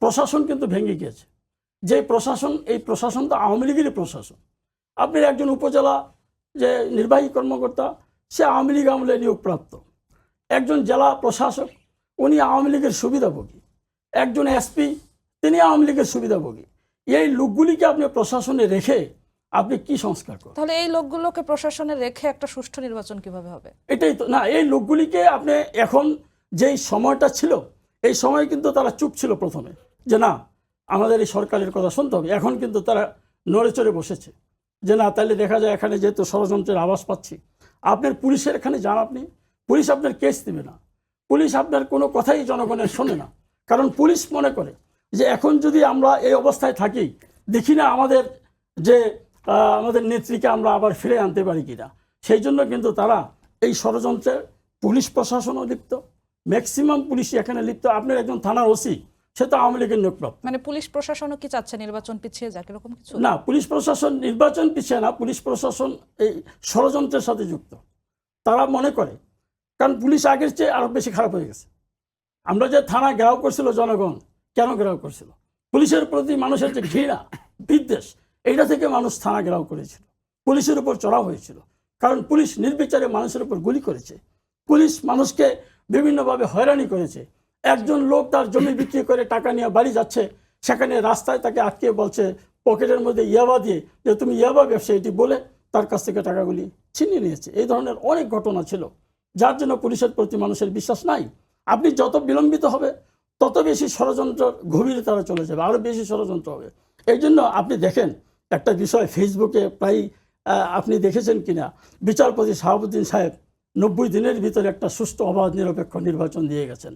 প্রশাসন কিন্তু ভেঙে গিয়েছে। যে প্রশাসন, এই প্রশাসন তো আওয়ামী লীগেরই প্রশাসন। আপনি একজন উপজেলা যে নির্বাহী কর্মকর্তা, সে আওয়ামী লীগ আমলে নিয়োগপ্রাপ্ত। একজন জেলা প্রশাসক, উনি আওয়ামী লীগের সুবিধাভোগী। একজন এসপি, তিনি আওয়ামী লীগের সুবিধাভোগী। এই লোকগুলিকে আপনি প্রশাসনে রেখে আপনি কি সংস্কার করেন? তাহলে এই লোকগুলোকে প্রশাসনে রেখে একটা সুষ্ঠু নির্বাচন কিভাবে হবে? এটাই তো না, এই লোকগুলিকে আপনি এখন যেই সময়টা ছিল, এই সময় কিন্তু তারা চুপ ছিল প্রথমে, যে না আমাদের এই সরকারের কথা শুনতে হবে। এখন কিন্তু তারা নড়ে চড়ে বসেছে যে না, তাহলে দেখা যায় এখানে যেহেতু ষড়যন্ত্রের আভাস পাচ্ছি। আপনার পুলিশের এখানে যান, আপনি পুলিশ আপনার কেস দেবে না, পুলিশ আপনার কোনো কথাই জনগণের শোনে না। কারণ পুলিশ মনে করে যে এখন যদি আমরা এই অবস্থায় থাকি, দেখি না আমাদের যে আমাদের নেত্রীকে আমরা আবার ফিরে আনতে পারি কিনা। সেই জন্য কিন্তু তারা এই ষড়যন্ত্রে, পুলিশ প্রশাসনও লিপ্ত, ম্যাক্সিমাম পুলিশই এখানে লিপ্ত। আপনার একজন থানার ওসি, সে তো আওয়ামী লীগের নিয়োগপ্রাপ্ত। মানে পুলিশ প্রশাসনও কি চাচ্ছে নির্বাচন পিছিয়ে যাক, এরকম কিছু? না, পুলিশ প্রশাসন নির্বাচন পিছিয়ে না, পুলিশ প্রশাসন এই ষড়যন্ত্রের সাথে যুক্ত। তারা মনে করে, কারণ পুলিশ আগের চেয়ে আরো বেশি খারাপ হয়ে গেছে। আমরা যে থানা ঘেরাও করছিল, জনগণ কেন ঘেরাও করছিল? পুলিশের প্রতি মানুষের যে ঘৃণা, বিদ্বেষ, এইটা থেকে মানুষ থানা ঘেরাও করেছিল, পুলিশের উপর চড়াও হয়েছিল। কারণ পুলিশ নির্বিচারে মানুষের উপর গুলি করেছে, পুলিশ মানুষকে বিভিন্নভাবে হয়রানি করেছে। একজন লোক তার জমি বিক্রি করে টাকা নিয়ে বাড়ি যাচ্ছে, সেখানে রাস্তায় তাকে আটকে বলছে পকেটের মধ্যে ইয়াবা দিয়ে যে তুমি ইয়াবা ব্যবসায়ীটি, বলে তার কাছ থেকে টাকাগুলি ছিনিয়ে নিয়েছে। এই ধরনের অনেক ঘটনা ছিল, যার জন্য পুলিশের প্রতি মানুষের বিশ্বাস নাই। আপনি যত বিলম্বিত হবে, তত বেশি ষড়যন্ত্র গভীরে তারা চলে যাবে, আরও বেশি ষড়যন্ত্র হবে। এই জন্য আপনি দেখেন একটা বিষয় ফেসবুকে প্রায় আপনি দেখেছেন কিনা, বিচারপতি শাহাবুদ্দিন সাহেব 90 দিনের ভিতরে একটা সুষ্ঠু, অবাধ, নিরপেক্ষ নির্বাচন দিয়ে গেছেন।